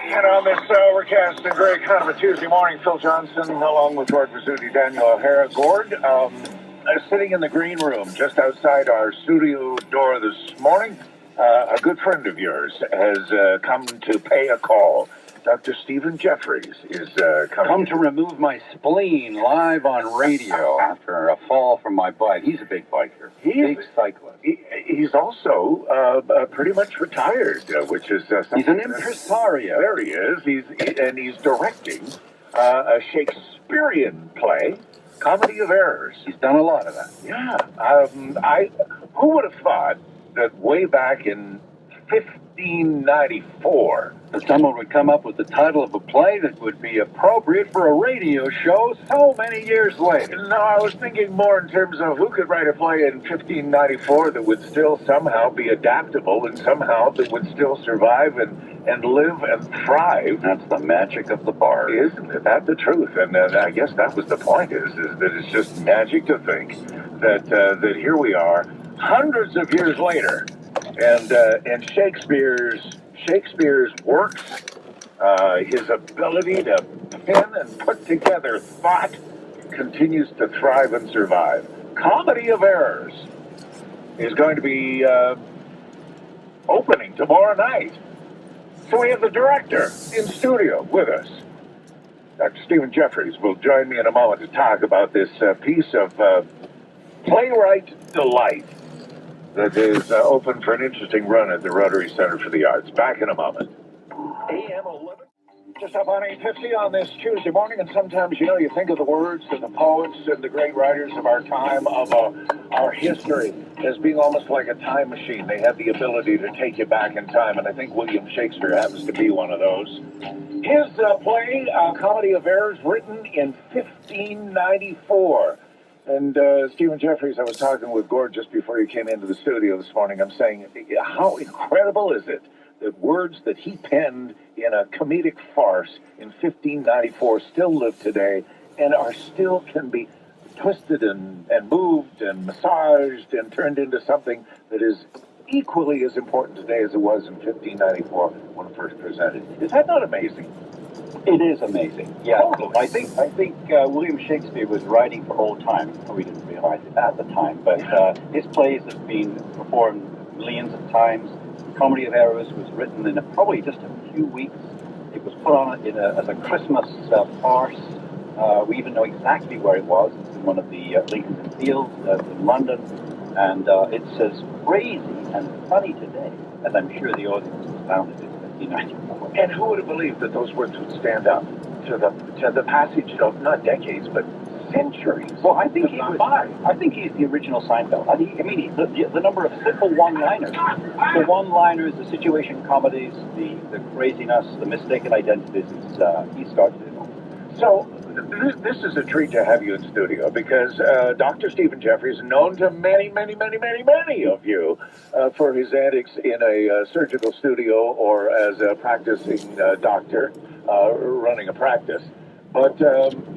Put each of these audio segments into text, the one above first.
And on this overcast and gray kind of a Tuesday morning, Phil Johnson, along with Gord Pizzuti, Daniel O'Hara. Gord, sitting in the green room just outside our studio door this morning, a good friend of yours has come to pay a call. Dr. Stephen Jeffries is come to remove my spleen live on radio after a fall from my bike. He's a big biker, big cyclist. He's also pretty much retired, which is he's an impresario. There he is. He's directing a Shakespearean play, Comedy of Errors. He's done a lot of that. Yeah. Who would have thought that way back in 1594, someone would come up with the title of a play that would be appropriate for a radio show so many years later. No, I was thinking more in terms of who could write a play in 1594 that would still somehow be adaptable and somehow that would still survive and live and thrive. That's the magic of the bard. Isn't that the truth? And I guess that was the point, is that it's just magic to think that here we are, hundreds of years later, and Shakespeare's works, his ability to pen and put together thought continues to thrive and survive. Comedy of Errors is going to be opening tomorrow night. So we have the director in studio with us. Dr. Stephen Jeffries will join me in a moment to talk about this piece of playwright delight that is open for an interesting run at the Rotary Center for the Arts. Back in a moment. AM 11, just up on 8:50 on this Tuesday morning, and sometimes, you think of the words and the poets and the great writers of our time, of our history, as being almost like a time machine. They have the ability to take you back in time, and I think William Shakespeare happens to be one of those. His play, Comedy of Errors, written in 1594. And Stephen Jeffries, I was talking with Gord just before he came into the studio this morning. I'm saying, how incredible is it that words that he penned in a comedic farce in 1594 still live today and still can be twisted and moved and massaged and turned into something that is equally as important today as it was in 1594 when it first presented. Is that not amazing? It is amazing. Yeah, totally. I think William Shakespeare was writing for old times. We didn't realize it at the time, but his plays have been performed millions of times. Comedy of Errors was written in probably just a few weeks. It was put on as a Christmas farce. We even know exactly where it was. It's in one of the Lincoln Inn Fields in London, and it's as crazy and funny today as I'm sure the audience was found in 1594. And who would have believed that those words would stand up to the passage of not decades but centuries? Well, I think he's the original Seinfeld. The number of simple one-liners, the situation comedies, the craziness, the mistaken identities. He started it all. So this is a treat to have you in studio because Dr. Stephen Jeffries, known to many, many, many, many, many of you for his antics in a surgical studio or as a practicing doctor running a practice, but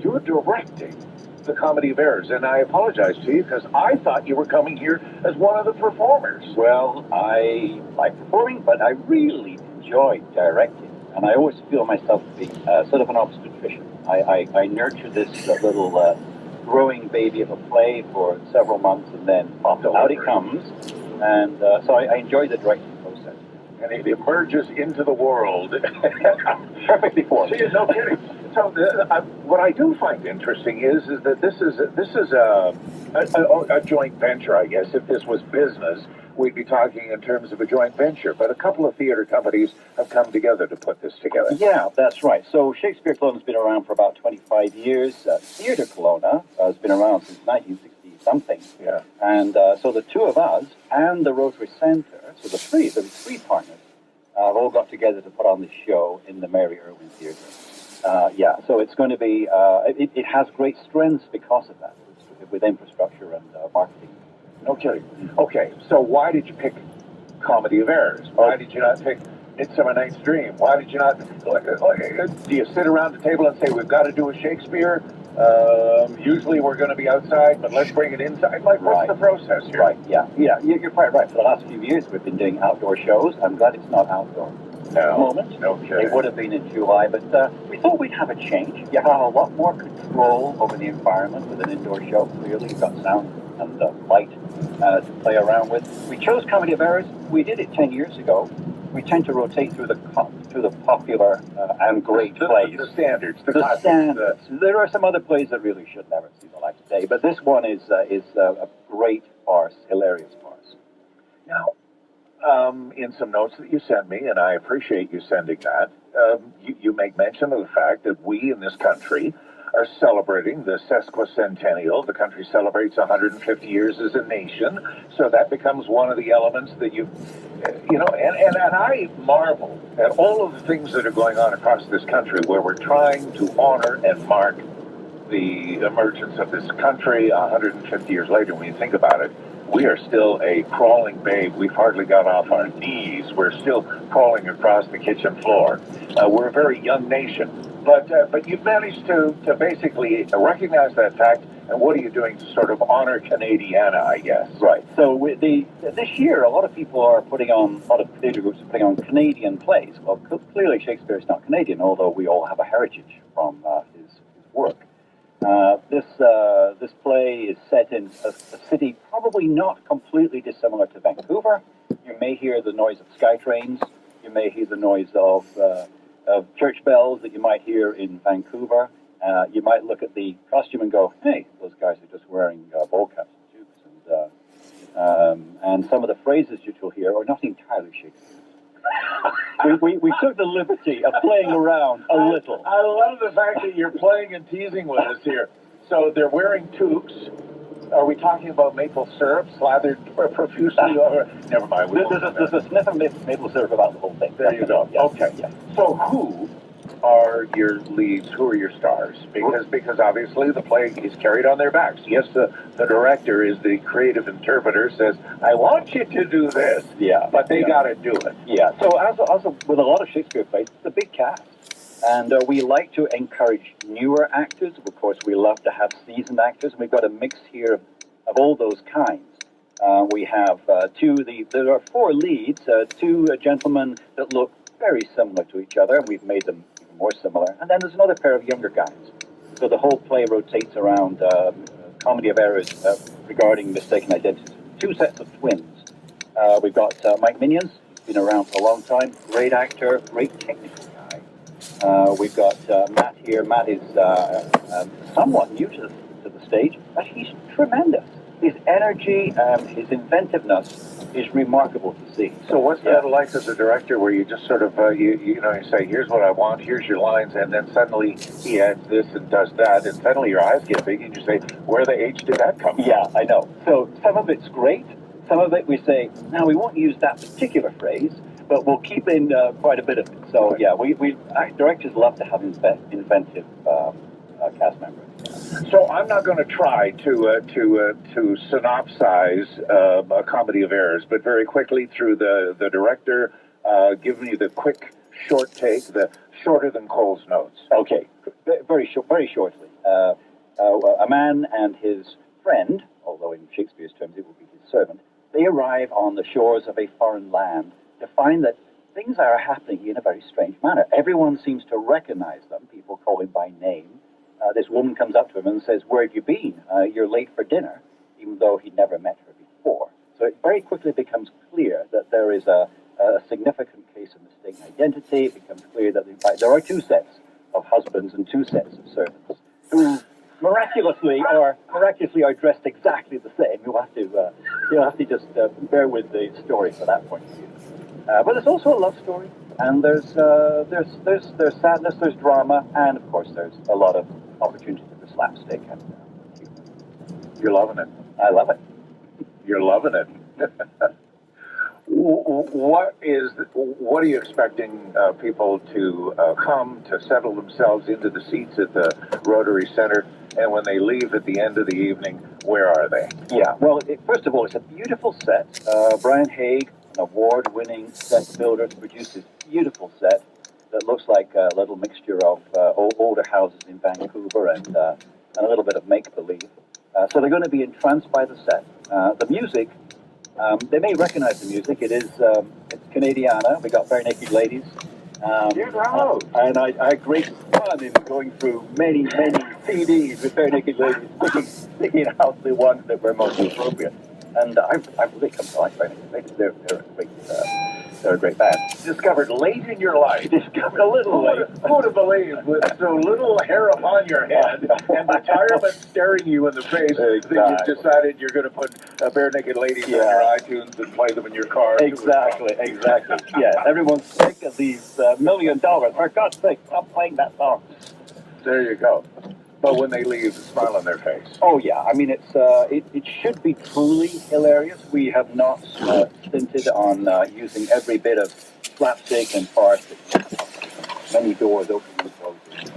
you're directing the Comedy of Errors, and I apologize to you because I thought you were coming here as one of the performers. Well, I like performing, but I really enjoy directing, and I always feel myself being sort of an obstetrician. I nurture this little growing baby of a play for several months, and then out it comes. And so I enjoy the directing process. And it emerges into the world. Perfectly formed. See, no kidding. So what I do find interesting is that this is a joint venture, I guess. If this was business, we'd be talking in terms of a joint venture. But a couple of theater companies have come together to put this together. Yeah, that's right. So Shakespeare Kelowna's been around for about 25 years. Theatre Kelowna has been around since 1960-something. Yeah. And so the two of us and the Rotary Centre, so the three partners, have all got together to put on this show in the Mary Irwin Theatre. So it's going to be, it has great strengths because of that, with infrastructure and marketing. No kidding. Okay, so why did you pick Comedy of Errors? Why did you not pick Midsummer Night's Dream? Why did you not, do you sit around the table and say, we've got to do a Shakespeare? Usually we're going to be outside, but let's bring it inside. What's the process here? Right, yeah, you're quite right. For the last few years, we've been doing outdoor shows. I'm glad it's not outdoor. moment. Okay. It would have been in July, but we thought we'd have a change. You have a lot more control over the environment with an indoor show. Clearly, you've got sound and light to play around with. We chose Comedy of Errors. We did it 10 years ago. We tend to rotate through the popular and great plays. The standards. The standards. There are some other plays that really should never see the light of day, but this one is a great farce, hilarious farce. Now, in some notes that you sent me, and I appreciate you sending that, you make mention of the fact that we in this country are celebrating the sesquicentennial. The country celebrates 150 years as a nation, so that becomes one of the elements that and I marvel at all of the things that are going on across this country where we're trying to honor and mark the emergence of this country 150 years later. When you think about it, we are still a crawling babe. We've hardly got off our knees. We're still crawling across the kitchen floor. We're a very young nation. But you've managed to basically recognize that fact, and what are you doing to sort of honor Canadiana, I guess? Right. So this year, a lot of people are a lot of theatre groups are putting on Canadian plays. Well, clearly Shakespeare's not Canadian, although we all have a heritage from his work. This play is set in a city probably not completely dissimilar to Vancouver. You may hear the noise of sky trains. You may hear the noise of church bells that you might hear in Vancouver. You might look at the costume and go, hey, those guys are just wearing bowl caps and tubes. And some of the phrases that you'll hear are not entirely Shakespeare. we took the liberty of playing around a little. I love the fact that you're playing and teasing with us here. So they're wearing toques. Are we talking about maple syrup slathered profusely? Or never mind. There's a sniff of maple syrup about the whole thing. There you go. Yeah. Okay. Yeah. So who are your leads? Who are your stars? Because obviously the play is carried on their backs. Yes, the director is the creative interpreter, says, I want you to do this. Yeah. But they got to do it. Yeah. So as with a lot of Shakespeare plays, it's a big cast. And we like to encourage newer actors. Of course, we love to have seasoned actors. We've got a mix here of all those kinds. We have there are four leads, two gentlemen that look very similar to each other. We've made them even more similar. And then there's another pair of younger guys. So the whole play rotates around Comedy of Errors regarding mistaken identity. Two sets of twins. We've got Mike Minions, been around for a long time. Great actor, great technical guy. We've got Matt here. Matt is somewhat new to the stage, but he's tremendous. His energy and his inventiveness is remarkable to see. So what's that like as a director, where you just sort of, you say, here's what I want, here's your lines, and then suddenly he adds this and does that, and suddenly your eyes get big and you say, where the H did that come from? Yeah, I know. So some of it's great. Some of it we say, now we won't use that particular phrase, but we'll keep in quite a bit of it. So yeah, directors love to have inventive cast members. So I'm not going to try to synopsize a Comedy of Errors, but very quickly through the director, give me the quick, short take, the shorter than Cole's notes. Okay, very shortly. A man and his friend, although in Shakespeare's terms it would be his servant, they arrive on the shores of a foreign land to find that things are happening in a very strange manner. Everyone seems to recognize them. People call him by name. This woman comes up to him and says, where have you been? You're late for dinner, even though he'd never met her before. So it very quickly becomes clear that there is a significant case of mistaken identity. It becomes clear that, in fact, there are two sets of husbands and two sets of servants who miraculously are dressed exactly the same. You'll have to just bear with the story for that point of view. But there's also a love story, and there's sadness, there's drama, and of course there's a lot of opportunity for slapstick and humor. You're loving it. I love it. You're loving it. What are you expecting people to come to settle themselves into the seats at the Rotary Center, and when they leave at the end of the evening, where are they? Yeah, well, first of all, it's a beautiful set. Brian Haig, an award-winning set builder, produced this beautiful set that looks like a little mixture of older houses in Vancouver and a little bit of make-believe. So they're going to be entranced by the set. The music, they may recognize the music. It is It's Canadiana. We got Bare Naked Ladies. And I had great fun in going through many CDs with Bare Naked Ladies, picking out the ones that were most appropriate. And I've really come to like Bare Naked Ladies. They're a great band. Discovered late in your life. Discovered a little late. Who would have believed with so little hair upon your head and retirement staring you in the face that you decided you're going to put Bare Naked Ladies on your iTunes and play them in your car? Exactly. Yeah, everyone's sick of these $1 million. For God's sake, stop playing that song. There you go. But when they leave, a smile on their face. Oh yeah, I mean it should be truly hilarious. We have not stinted on using every bit of slapstick and farce. Many doors opening and closing.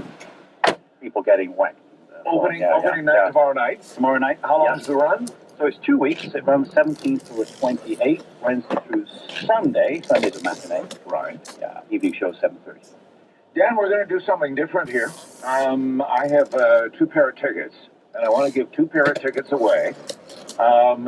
People getting whacked. Opening night tomorrow night. Tomorrow night. How long is the run? So it's 2 weeks. It runs 17th to the 28th, Wednesday through Sunday. Sunday's a matinee. Right. Yeah. Evening show 7:30. Dan, we're going to do something different here. I have 2 pair of tickets, and I want to give 2 pair of tickets away and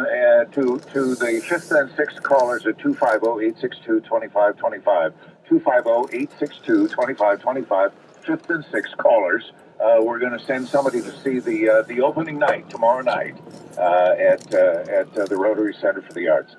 to the 5th and 6th callers at 250-862-2525. 250-862-2525. 5th and 6th callers. We're going to send somebody to see the opening night tomorrow night at the Rotary Center for the Arts.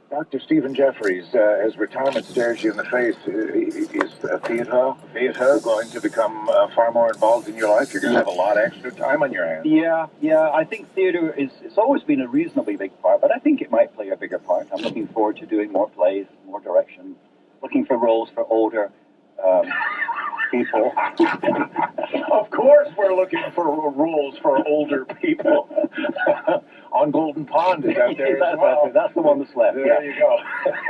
Dr. Stephen Jeffries, as retirement stares you in the face, is theater going to become far more involved in your life? You're going to have a lot of extra time on your hands. Yeah. I think theater it's always been a reasonably big part, but I think it might play a bigger part. I'm looking forward to doing more plays, more direction, looking for roles for older people. Of course we're looking for roles for older people. On Golden Pond is out there as well. That's the one that's left. There you go.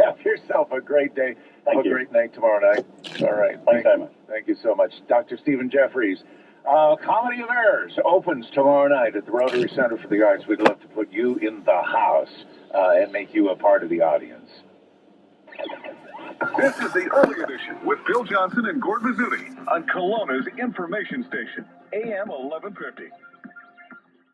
Have yourself a great day. Have a great night tomorrow night. All right. Thanks very much. Thank you so much. Dr. Stephen Jeffries. Comedy of Errors opens tomorrow night at the Rotary Center for the Arts. We'd love to put you in the house and make you a part of the audience. This is the early edition with Bill Johnson and Gord Mizzuti on Kelowna's information station, AM 1150.